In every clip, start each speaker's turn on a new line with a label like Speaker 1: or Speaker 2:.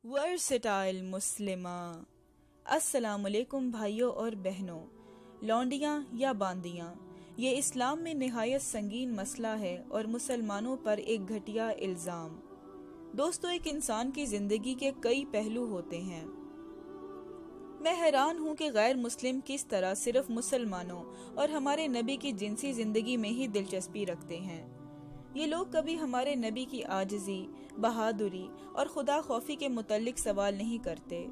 Speaker 1: Versatile مسلمہ۔ السلام علیکم بھائیوں اور بہنوں، لونڈیاں یا باندیاں، یہ اسلام میں نہایت سنگین مسئلہ ہے اور مسلمانوں پر ایک گھٹیا الزام۔ دوستو، ایک انسان کی زندگی کے کئی پہلو ہوتے ہیں۔ میں حیران ہوں کہ غیر مسلم کس طرح صرف مسلمانوں اور ہمارے نبی کی جنسی زندگی میں ہی دلچسپی رکھتے ہیں۔ یہ لوگ کبھی ہمارے نبی کی عاجزی، بہادری اور خدا خوفی کے متعلق سوال نہیں کرتے۔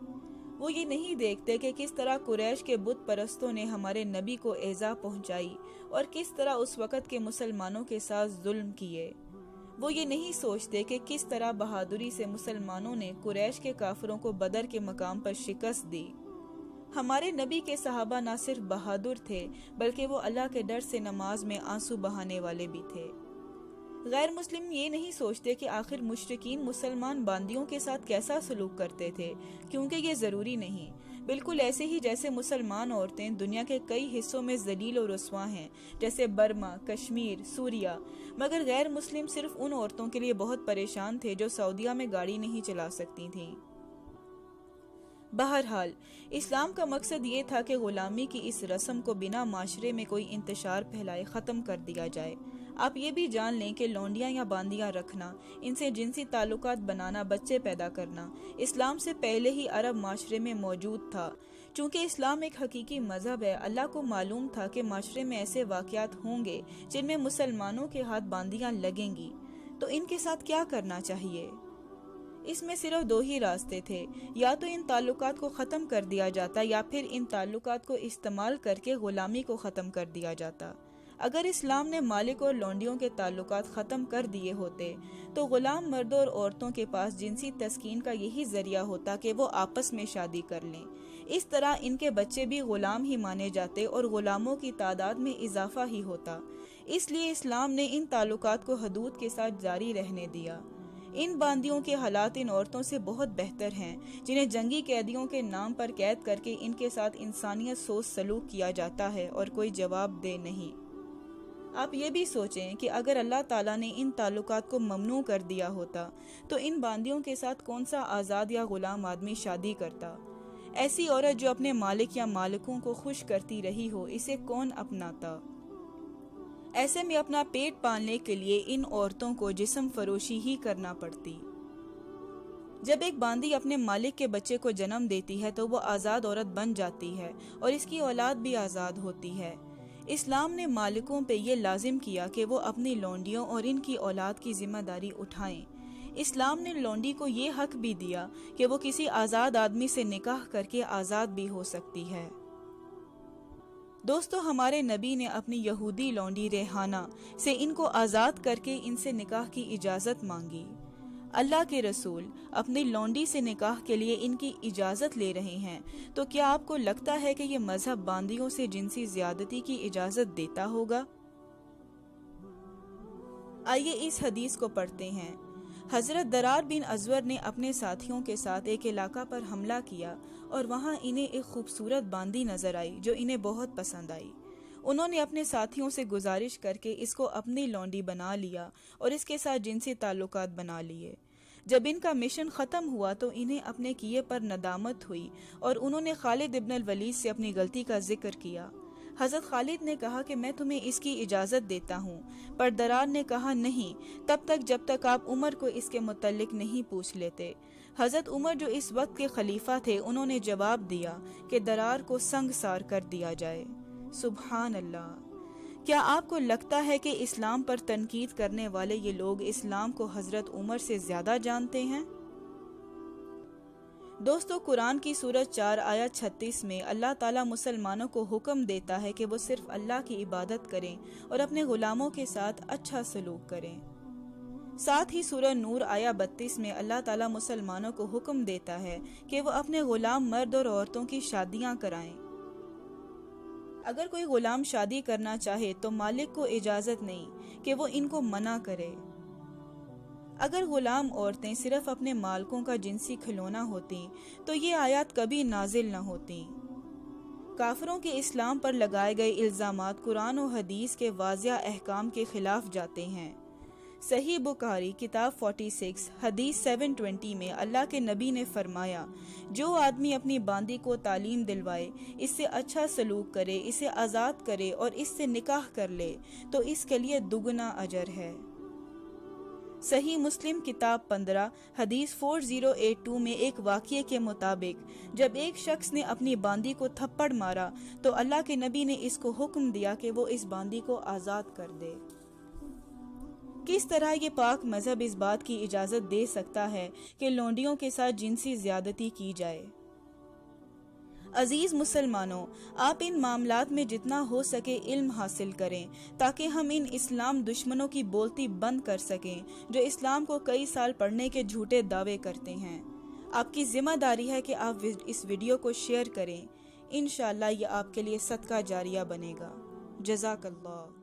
Speaker 1: وہ یہ نہیں دیکھتے کہ کس طرح قریش کے بت پرستوں نے ہمارے نبی کو ایذا پہنچائی اور کس طرح اس وقت کے مسلمانوں کے ساتھ ظلم کیے۔ وہ یہ نہیں سوچتے کہ کس طرح بہادری سے مسلمانوں نے قریش کے کافروں کو بدر کے مقام پر شکست دی۔ ہمارے نبی کے صحابہ نہ صرف بہادر تھے بلکہ وہ اللہ کے ڈر سے نماز میں آنسو بہانے والے بھی تھے۔ غیر مسلم یہ نہیں سوچتے کہ آخر مشرکین مسلمان باندیوں کے ساتھ کیسا سلوک کرتے تھے، کیونکہ یہ ضروری نہیں۔ بالکل ایسے ہی جیسے مسلمان عورتیں دنیا کے کئی حصوں میں ذلیل و رسوا ہیں، جیسے برما، کشمیر، سوریا، مگر غیر مسلم صرف ان عورتوں کے لیے بہت پریشان تھے جو سعودیہ میں گاڑی نہیں چلا سکتی تھیں۔ بہرحال، اسلام کا مقصد یہ تھا کہ غلامی کی اس رسم کو بنا معاشرے میں کوئی انتشار پھیلائے ختم کر دیا جائے۔ آپ یہ بھی جان لیں کہ لونڈیاں یا باندیاں رکھنا، ان سے جنسی تعلقات بنانا، بچے پیدا کرنا، اسلام سے پہلے ہی عرب معاشرے میں موجود تھا۔ چونکہ اسلام ایک حقیقی مذہب ہے، اللہ کو معلوم تھا کہ معاشرے میں ایسے واقعات ہوں گے جن میں مسلمانوں کے ہاتھ باندیاں لگیں گی، تو ان کے ساتھ کیا کرنا چاہیے؟ اس میں صرف دو ہی راستے تھے، یا تو ان تعلقات کو ختم کر دیا جاتا یا پھر ان تعلقات کو استعمال کر کے غلامی کو ختم کر دیا جاتا۔ اگر اسلام نے مالک اور لونڈیوں کے تعلقات ختم کر دیے ہوتے تو غلام مردوں اور عورتوں کے پاس جنسی تسکین کا یہی ذریعہ ہوتا کہ وہ آپس میں شادی کر لیں۔ اس طرح ان کے بچے بھی غلام ہی مانے جاتے اور غلاموں کی تعداد میں اضافہ ہی ہوتا۔ اس لیے اسلام نے ان تعلقات کو حدود کے ساتھ جاری رہنے دیا۔ ان باندیوں کے حالات ان عورتوں سے بہت بہتر ہیں جنہیں جنگی قیدیوں کے نام پر قید کر کے ان کے ساتھ انسانیت سوچ سلوک کیا جاتا ہے اور کوئی جواب دہ نہیں۔ آپ یہ بھی سوچیں کہ اگر اللہ تعالیٰ نے ان تعلقات کو ممنوع کر دیا ہوتا تو ان باندیوں کے ساتھ کون سا آزاد یا غلام آدمی شادی کرتا؟ ایسی عورت جو اپنے مالک یا مالکوں کو خوش کرتی رہی ہو، اسے کون اپناتا؟ ایسے میں اپنا پیٹ پالنے کے لیے ان عورتوں کو جسم فروشی ہی کرنا پڑتی۔ جب ایک باندی اپنے مالک کے بچے کو جنم دیتی ہے تو وہ آزاد عورت بن جاتی ہے اور اس کی اولاد بھی آزاد ہوتی ہے۔ اسلام نے مالکوں پہ یہ لازم کیا کہ وہ اپنی لونڈیوں اور ان کی اولاد کی ذمہ داری اٹھائیں۔ اسلام نے لونڈی کو یہ حق بھی دیا کہ وہ کسی آزاد آدمی سے نکاح کر کے آزاد بھی ہو سکتی ہے۔ دوستو، ہمارے نبی نے اپنی یہودی لونڈی ریحانہ سے ان کو آزاد کر کے ان سے نکاح کی اجازت مانگی۔ اللہ کے رسول اپنی لونڈی سے نکاح کے لیے ان کی اجازت لے رہے ہیں، تو کیا آپ کو لگتا ہے کہ یہ مذہب باندیوں سے جنسی زیادتی کی اجازت دیتا ہوگا؟ آئیے اس حدیث کو پڑھتے ہیں۔ حضرت درار بن ازور نے اپنے ساتھیوں کے ساتھ ایک علاقہ پر حملہ کیا اور وہاں انہیں ایک خوبصورت باندی نظر آئی جو انہیں بہت پسند آئی۔ انہوں نے اپنے ساتھیوں سے گزارش کر کے اس کو اپنی لونڈی بنا لیا اور اس کے ساتھ جنسی تعلقات بنا لیے۔ جب ان کا مشن ختم ہوا تو انہیں اپنے کیے پر ندامت ہوئی اور انہوں نے خالد ابن الولید سے اپنی غلطی کا ذکر کیا۔ حضرت خالد نے کہا کہ میں تمہیں اس کی اجازت دیتا ہوں، پر درار نے کہا نہیں، تب تک جب تک آپ عمر کو اس کے متعلق نہیں پوچھ لیتے۔ حضرت عمر جو اس وقت کے خلیفہ تھے، انہوں نے جواب دیا کہ درار کو سنگسار کر دیا جائے۔ سبحان اللہ! کیا آپ کو لگتا ہے کہ اسلام پر تنقید کرنے والے یہ لوگ اسلام کو حضرت عمر سے زیادہ جانتے ہیں؟ دوستو، قرآن کی سورۃ 4 آیت 36 میں اللہ تعالیٰ مسلمانوں کو حکم دیتا ہے کہ وہ صرف اللہ کی عبادت کریں اور اپنے غلاموں کے ساتھ اچھا سلوک کریں۔ ساتھ ہی سورہ نور آیت 32 میں اللہ تعالیٰ مسلمانوں کو حکم دیتا ہے کہ وہ اپنے غلام مرد اور عورتوں کی شادیاں کرائیں۔ اگر کوئی غلام شادی کرنا چاہے تو مالک کو اجازت نہیں کہ وہ ان کو منع کرے۔ اگر غلام عورتیں صرف اپنے مالکوں کا جنسی کھلونا ہوتی تو یہ آیات کبھی نازل نہ ہوتی۔ کافروں کے اسلام پر لگائے گئے الزامات قرآن و حدیث کے واضح احکام کے خلاف جاتے ہیں۔ صحیح بخاری کتاب 46 حدیث 720 میں اللہ کے نبی نے فرمایا، جو آدمی اپنی باندی کو تعلیم دلوائے، اس سے اچھا سلوک کرے، اسے آزاد کرے اور اس سے نکاح کر لے تو اس کے لیے دگنا اجر ہے۔ صحیح مسلم کتاب 15 حدیث 4082 میں ایک واقعے کے مطابق جب ایک شخص نے اپنی باندی کو تھپڑ مارا تو اللہ کے نبی نے اس کو حکم دیا کہ وہ اس باندی کو آزاد کر دے۔ کس طرح یہ پاک مذہب اس بات کی اجازت دے سکتا ہے کہ لونڈیوں کے ساتھ جنسی زیادتی کی جائے؟ عزیز مسلمانوں، آپ ان معاملات میں جتنا ہو سکے علم حاصل کریں تاکہ ہم ان اسلام دشمنوں کی بولتی بند کر سکیں جو اسلام کو کئی سال پڑھنے کے جھوٹے دعوے کرتے ہیں۔ آپ کی ذمہ داری ہے کہ آپ اس ویڈیو کو شیئر کریں، انشاءاللہ یہ آپ کے لیے صدقہ جاریہ بنے گا۔ جزاک اللہ۔